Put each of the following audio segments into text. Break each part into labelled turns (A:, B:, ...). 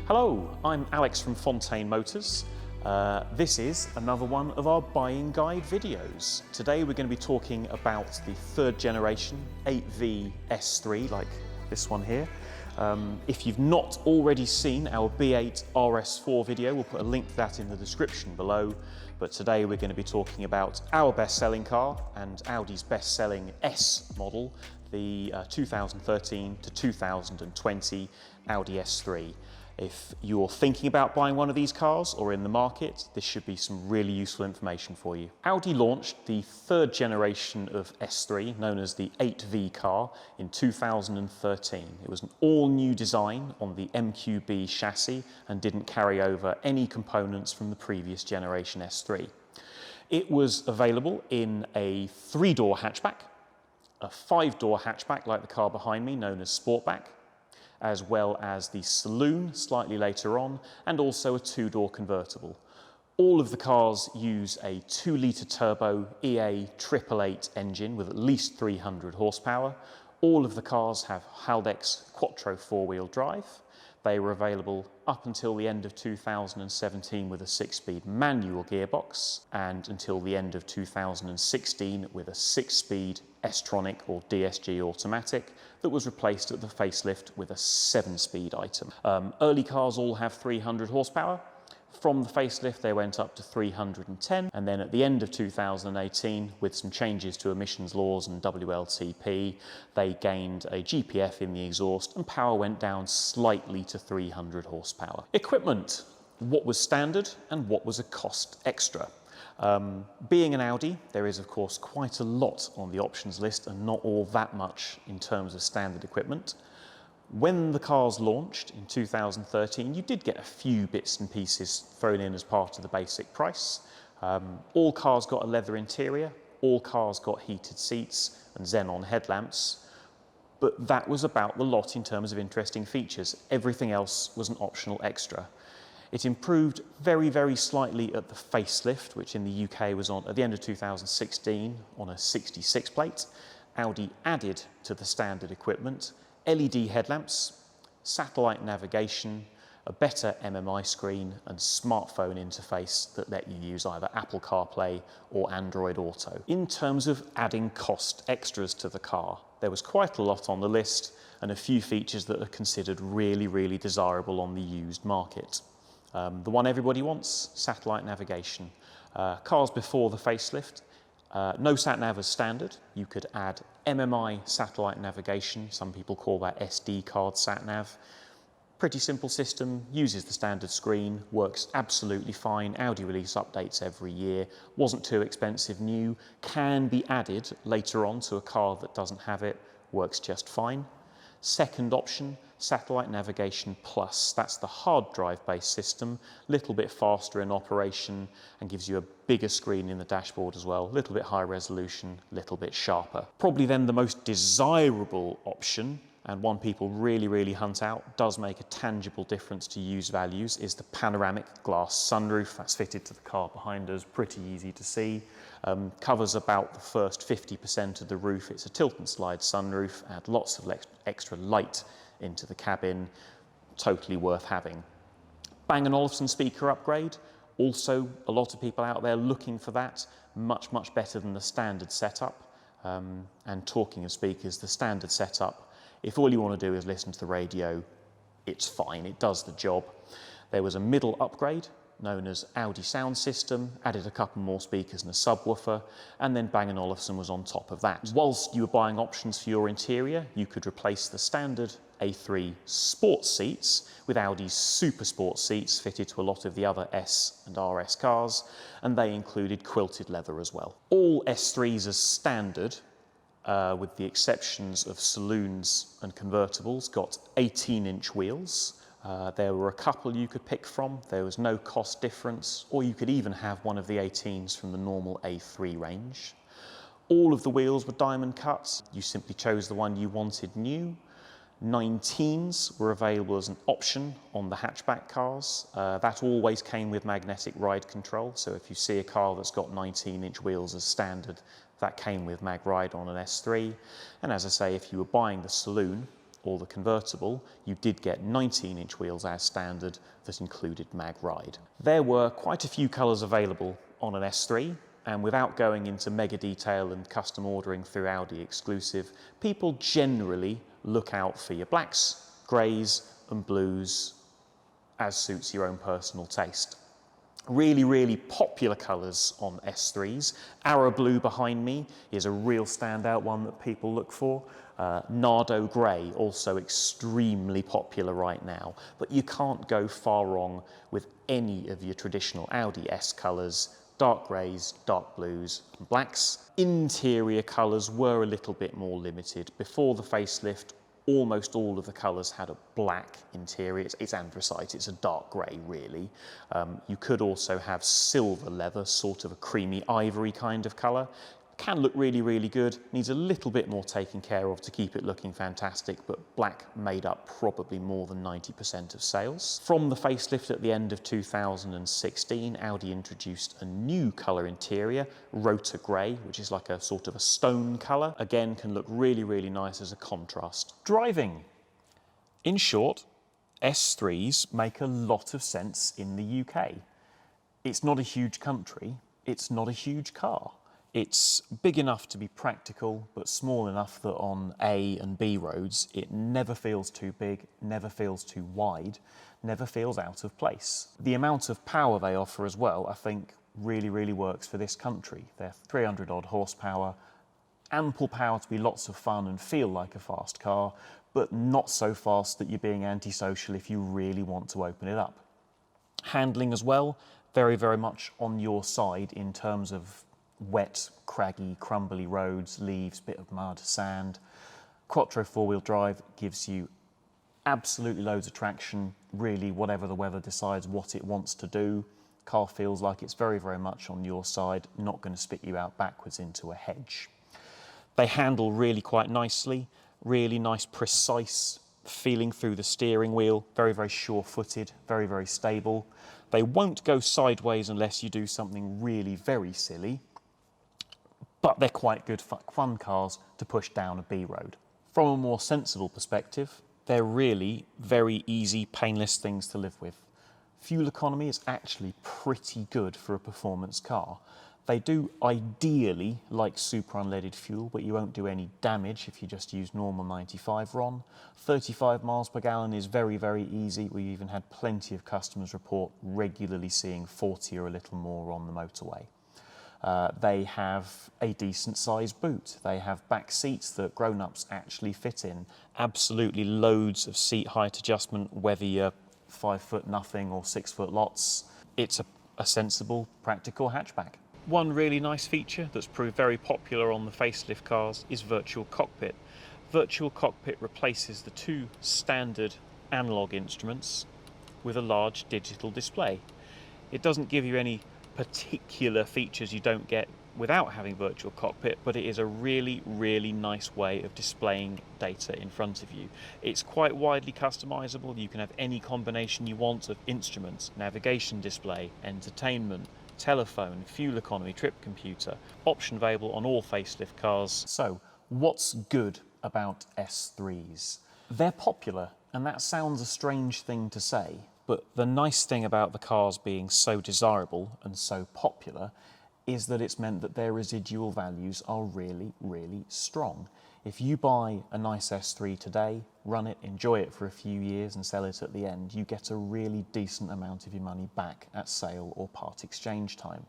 A: Hello, I'm Alex from Fontain Motors. This is another one of our buying guide videos. Today we're going to be talking about the third generation 8V S3, like this one here. If you've not already seen our B8 RS4 video, we'll put a link to that in the description below. But today we're going to be talking about our best-selling car and Audi's best-selling S model, the 2013 to 2020 Audi S3. If you're thinking about buying one of these cars or in the market, this should be some really useful information for you. Audi launched the third generation of S3, known as the 8V car, in 2013. It was an all-new design on the MQB chassis and didn't carry over any components from the previous generation S3. It was available in a 3-door hatchback, a 5-door hatchback like the car behind me, known as Sportback, as well as the saloon slightly later on, and also a 2-door convertible. All of the cars use a 2-litre turbo EA 888 engine with at least 300 horsepower. All of the cars have Haldex Quattro 4-wheel drive. They were available up until the end of 2017 with a 6-speed manual gearbox, and until the end of 2016 with a 6-speed S-tronic or DSG automatic that was replaced at the facelift with a 7-speed item. Early cars all have 300 horsepower. From the facelift they went up to 310, and then at the end of 2018, with some changes to emissions laws and WLTP, they gained a GPF in the exhaust and power went down slightly to 300 horsepower. Equipment: what was standard and what was a cost extra? Being an Audi, there is of course quite a lot on the options list and not all that much in terms of standard equipment. When the cars launched in 2013, you did get a few bits and pieces thrown in as part of the basic price. All cars got a leather interior, all cars got heated seats and xenon headlamps, but that was about the lot in terms of interesting features. Everything else was an optional extra. It improved very, very slightly at the facelift, which in the UK was on at the end of 2016 on a 66 plate. Audi added to the standard equipment LED headlamps, satellite navigation, a better MMI screen and smartphone interface that let you use either Apple CarPlay or Android Auto. In terms of adding cost extras to the car, there was quite a lot on the list and a few features that are considered really, really desirable on the used market. The one everybody wants, satellite navigation. Cars before the facelift, no sat-nav as standard. You could add MMI satellite navigation. Some people call that SD card sat-nav. Pretty simple system, uses the standard screen, works absolutely fine. Audi release updates every year. Wasn't too expensive new. Can be added later on to a car that doesn't have it. Works just fine. Second option, satellite navigation plus. That's the hard drive based system, little bit faster in operation and gives you a bigger screen in the dashboard as well, little bit higher resolution, little bit sharper. Probably then the most desirable option, and one people really, really hunt out, does make a tangible difference to use values, is the panoramic glass sunroof. That's fitted to the car behind us, pretty easy to see. Covers about the first 50% of the roof. It's a tilt and slide sunroof, add lots of extra light into the cabin, totally worth having. Bang & Olufsen speaker upgrade, also a lot of people out there looking for that, much, much better than the standard setup. And talking of speakers, the standard setup, if all you want to do is listen to the radio, it's fine, it does the job. There was a middle upgrade known as Audi Sound System, added a couple more speakers and a subwoofer, and then Bang & Olufsen was on top of that. Whilst you were buying options for your interior, you could replace the standard A3 sports seats with Audi's Super Sport seats fitted to a lot of the other S and RS cars, and they included quilted leather as well. All S3s as standard, with the exceptions of saloons and convertibles, got 18-inch wheels. There were a couple you could pick from. There was no cost difference, or you could even have one of the 18s from the normal A3 range. All of the wheels were diamond cuts. You simply chose the one you wanted new. 19s were available as an option on the hatchback cars. That always came with magnetic ride control, so if you see a car that's got 19-inch wheels as standard, that came with mag ride on an S3. And as I say, if you were buying the saloon, or the convertible, you did get 19-inch wheels as standard that included mag ride. There were quite a few colours available on an S3, and without going into mega detail and custom ordering through Audi exclusive, people generally look out for your blacks, greys and blues as suits your own personal taste. Really popular colours on S3s. Arrow blue behind me is a real standout one that people look for. Nardo grey, also extremely popular right now. But you can't go far wrong with any of your traditional Audi S colours: dark greys, dark blues and blacks. Interior colours were a little bit more limited. Before the facelift, almost all of the colours had a black interior. It's anthracite, it's a dark grey really. You could also have silver leather, sort of a creamy ivory kind of colour. Can look really good, needs a little bit more taken care of to keep it looking fantastic, but black made up probably more than 90% of sales. From the facelift at the end of 2016, Audi introduced a new colour interior, Rotor Grey, which is like a sort of a stone colour. Again, can look really nice as a contrast. Driving. In short, S3s make a lot of sense in the UK. It's not a huge country, it's not a huge car. It's big enough to be practical, but small enough that on A and B roads, it never feels too big, never feels too wide, never feels out of place. The amount of power they offer as well, I think, really works for this country. They're 300 odd horsepower, ample power to be lots of fun and feel like a fast car, but not so fast that you're being antisocial if you really want to open it up. Handling as well, very much on your side in terms of wet, craggy, crumbly roads, leaves, bit of mud, sand. Quattro four-wheel drive gives you absolutely loads of traction, really whatever the weather decides what it wants to do. Car feels like it's very much on your side, not going to spit you out backwards into a hedge. They handle really quite nicely, really nice precise feeling through the steering wheel, very sure-footed, very stable. They won't go sideways unless you do something really very silly, but they're quite good fun cars to push down a B road. From a more sensible perspective, they're really very easy, painless things to live with. Fuel economy is actually pretty good for a performance car. They do ideally like super unleaded fuel, but you won't do any damage if you just use normal 95 RON. 35 miles per gallon is very easy. We even had plenty of customers report regularly seeing 40 or a little more on the motorway. They have a decent sized boot. They have back seats that grown-ups actually fit in. Absolutely loads of seat height adjustment, whether you're 5 foot nothing or 6 foot lots. It's a sensible, practical hatchback. One really nice feature that's proved very popular on the facelift cars is Virtual Cockpit. Virtual Cockpit replaces the two standard analog instruments with a large digital display. It doesn't give you any particular features you don't get without having Virtual Cockpit, but it is a really nice way of displaying data in front of you. It's quite widely customizable. You can have any combination you want of instruments, navigation display, entertainment, telephone, fuel economy, trip computer, option available on all facelift cars. So, what's good about S3s? They're popular, and that sounds a strange thing to say, but the nice thing about the cars being so desirable and so popular is that it's meant that their residual values are really strong. If you buy a nice S3 today, run it, enjoy it for a few years and sell it at the end, you get a really decent amount of your money back at sale or part exchange time.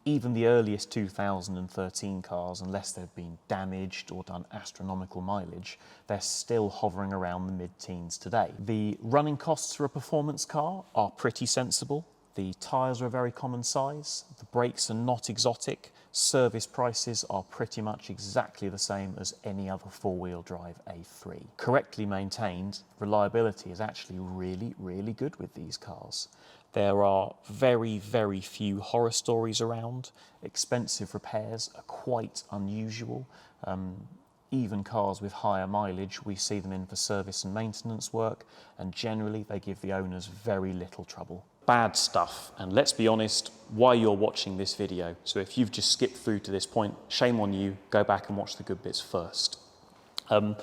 A: Even the earliest 2013 cars, unless they've been damaged or done astronomical mileage, they're still hovering around the mid-teens today. The running costs for a performance car are pretty sensible. The tyres are a very common size, the brakes are not exotic, service prices are pretty much exactly the same as any other four-wheel drive A3. Correctly maintained, reliability is actually really good with these cars. There are very few horror stories around. Expensive repairs are quite unusual. Even cars with higher mileage, we see them in for service and maintenance work, and generally they give the owners very little trouble. Bad stuff, and let's be honest, why you're watching this video. So if you've just skipped through to this point, shame on you, go back and watch the good bits first. The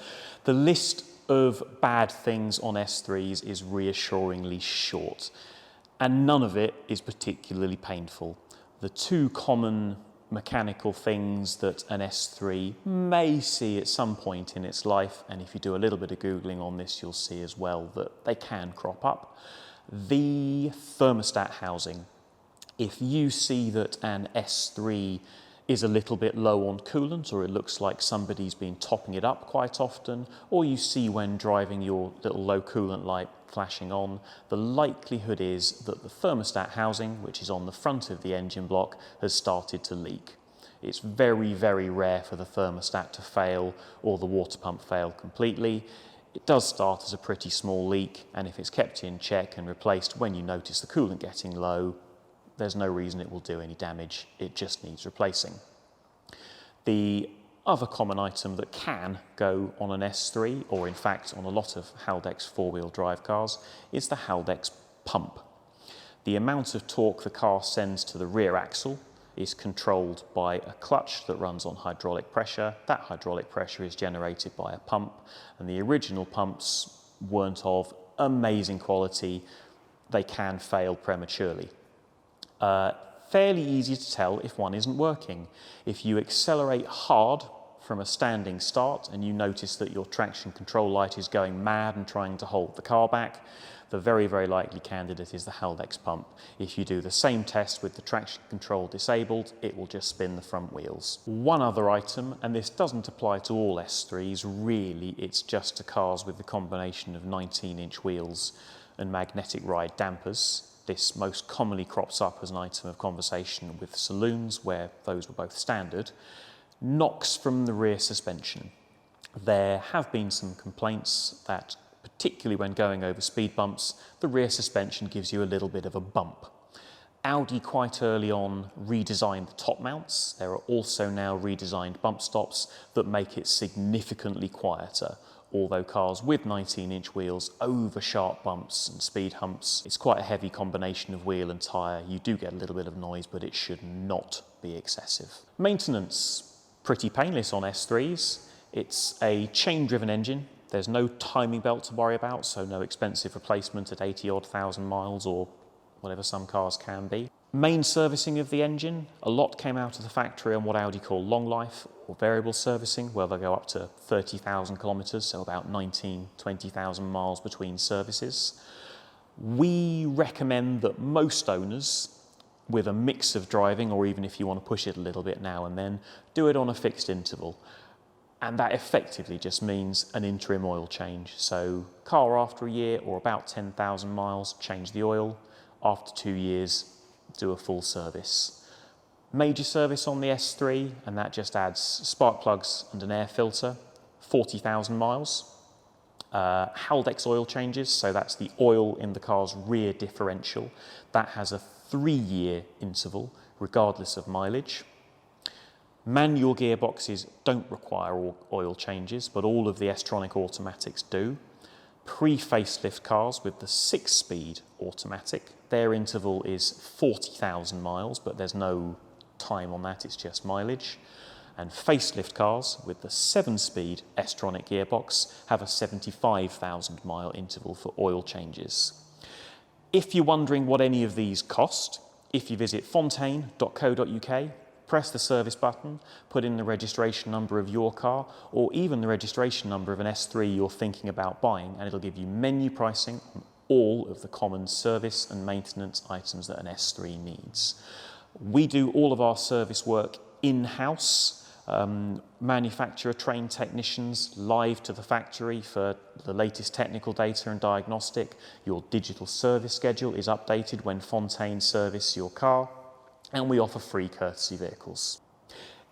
A: list of bad things on S3s is reassuringly short, and none of it is particularly painful. The two common mechanical things that an S3 may see at some point in its life, and if you do a little bit of Googling on this, you'll see as well that they can crop up. The thermostat housing. If you see that an S3 is a little bit low on coolant, or it looks like somebody's been topping it up quite often, or you see when driving your little low coolant light flashing on, the likelihood is that the thermostat housing, which is on the front of the engine block, has started to leak. It's very, very rare for the thermostat to fail or the water pump fail completely. It does start as a pretty small leak, and if it's kept in check and replaced when you notice the coolant getting low, there's no reason it will do any damage. It just needs replacing. The other common item that can go on an S3, or in fact on a lot of Haldex four-wheel drive cars, is the Haldex pump. The amount of torque the car sends to the rear axle is controlled by a clutch that runs on hydraulic pressure. That hydraulic pressure is generated by a pump, and the original pumps weren't of amazing quality. They can fail prematurely. Fairly easy to tell if one isn't working. If you accelerate hard from a standing start and you notice that your traction control light is going mad and trying to hold the car back, the very, very likely candidate is the Haldex pump. If you do the same test with the traction control disabled, it will just spin the front wheels. One other item, and this doesn't apply to all S3s, really, it's just to cars with the combination of 19-inch wheels and magnetic ride dampers. This most commonly crops up as an item of conversation with saloons where those were both standard. Knocks from the rear suspension. There have been some complaints that, particularly when going over speed bumps, the rear suspension gives you a little bit of a bump. Audi quite early on redesigned the top mounts. There are also now redesigned bump stops that make it significantly quieter. Although cars with 19-inch wheels over sharp bumps and speed humps, it's quite a heavy combination of wheel and tyre. You do get a little bit of noise, but it should not be excessive. Maintenance, pretty painless on S3s. It's a chain-driven engine. There's no timing belt to worry about, so no expensive replacement at 80-odd thousand miles or whatever some cars can be. Main servicing of the engine, a lot came out of the factory on what Audi call long life or variable servicing, where they'll go up to 30,000 kilometres, so about 20,000 miles between services. We recommend that most owners, with a mix of driving, or even if you want to push it a little bit now and then, do it on a fixed interval. And that effectively just means an interim oil change. So car after a year or about 10,000 miles, change the oil. After 2 years, do a full service. Major service on the S3, and that just adds spark plugs and an air filter, 40,000 miles. Haldex oil changes, so that's the oil in the car's rear differential. That has a 3-year interval, regardless of mileage. Manual gearboxes don't require oil changes, but all of the S-tronic automatics do. Pre-facelift cars with the 6-speed automatic, their interval is 40,000 miles, but there's no time on that, it's just mileage. And facelift cars with the 7-speed S-tronic gearbox have a 75,000 mile interval for oil changes. If you're wondering what any of these cost, if you visit fontain.co.uk, press the service button, put in the registration number of your car, or even the registration number of an S3 you're thinking about buying, and it'll give you menu pricing on all of the common service and maintenance items that an S3 needs. We do all of our service work in-house. Manufacturer trained technicians live to the factory for the latest technical data and diagnostic. Your digital service schedule is updated when Fontain service your car, and we offer free courtesy vehicles.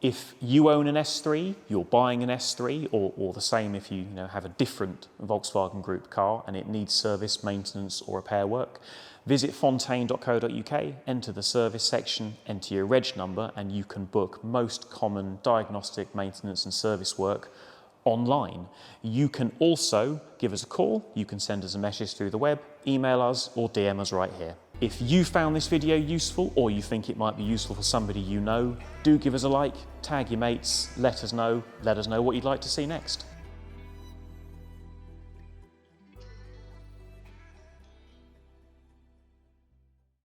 A: If you own an S3, you're buying an S3, or the same if you have a different Volkswagen Group car and it needs service, maintenance or repair work, visit fontain.co.uk, enter the service section, enter your reg number, and you can book most common diagnostic, maintenance and service work online. You can also give us a call, you can send us a message through the web, email us or DM us right here. If you found this video useful, or you think it might be useful for somebody you know, do give us a like, tag your mates, let us know what you'd like to see next.